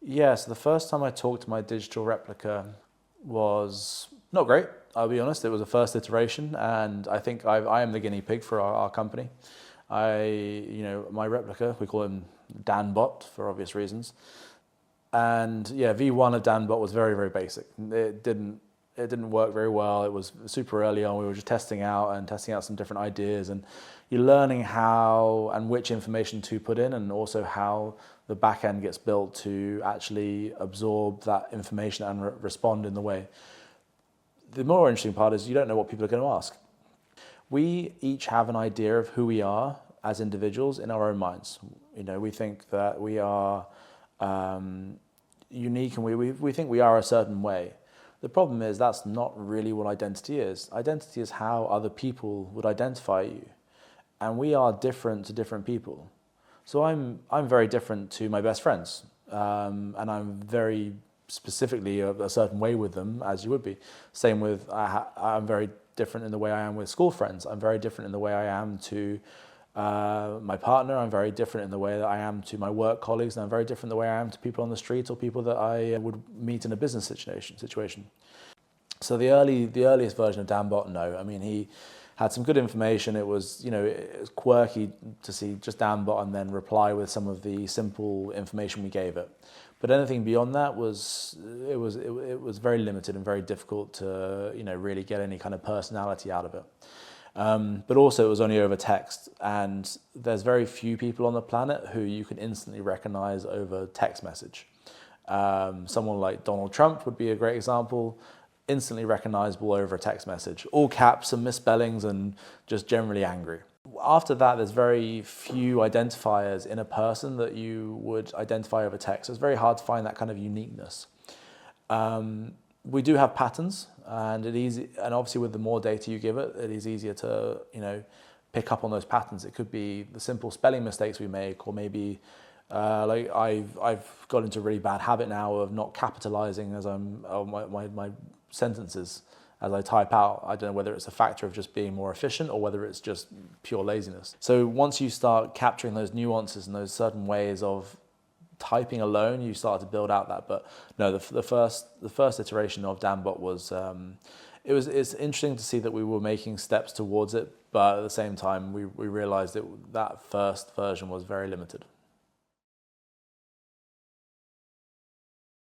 Yeah, so the first time I talked to my digital replica was not great, I'll be honest. It was a first iteration, and I think I am the guinea pig for our company. My replica, we call him DanBot for obvious reasons. And yeah, V1 of DanBot was very, very basic. It didn't work very well. It was super early on. We were just testing out some different ideas, and you're learning how and which information to put in, and also how the back end gets built to actually absorb that information and respond in the way. The more interesting part is you don't know what people are going to ask. We each have an idea of who we are as individuals in our own minds. We think that we are unique, and we think we are a certain way. The problem is that's not really what identity is. Identity is how other people would identify you, and we are different to different people. So I'm very different to my best friends, and I'm very specifically a certain way with them, as you would be. Same with I'm very different in the way I am with school friends. I'm very different in the way I am to my partner. I'm very different in the way that I am to my work colleagues, and I'm very different in the way I am to people on the street or people that I would meet in a business situation. So the earliest version of DanBot, no. I mean, he had some good information. It was, it was quirky to see just DanBot and then reply with some of the simple information we gave it. But anything beyond that was very limited and very difficult to really get any kind of personality out of it. But also it was only over text, and there's very few people on the planet who you can instantly recognize over text message. Someone like Donald Trump would be a great example, instantly recognizable over a text message. All caps and misspellings and just generally angry. After that, there's very few identifiers in a person that you would identify over text. It's very hard to find that kind of uniqueness. We do have patterns, and obviously with the more data you give it, it is easier to pick up on those patterns. It could be the simple spelling mistakes we make, or maybe like I've got into a really bad habit now of not capitalizing as my sentences as I type out. I don't know whether it's a factor of just being more efficient or whether it's just pure laziness. So once you start capturing those nuances and those certain ways of typing alone, you start to build out that. But no, the first iteration of DanBot was it's interesting to see that we were making steps towards it, but at the same time we realized that first version was very limited.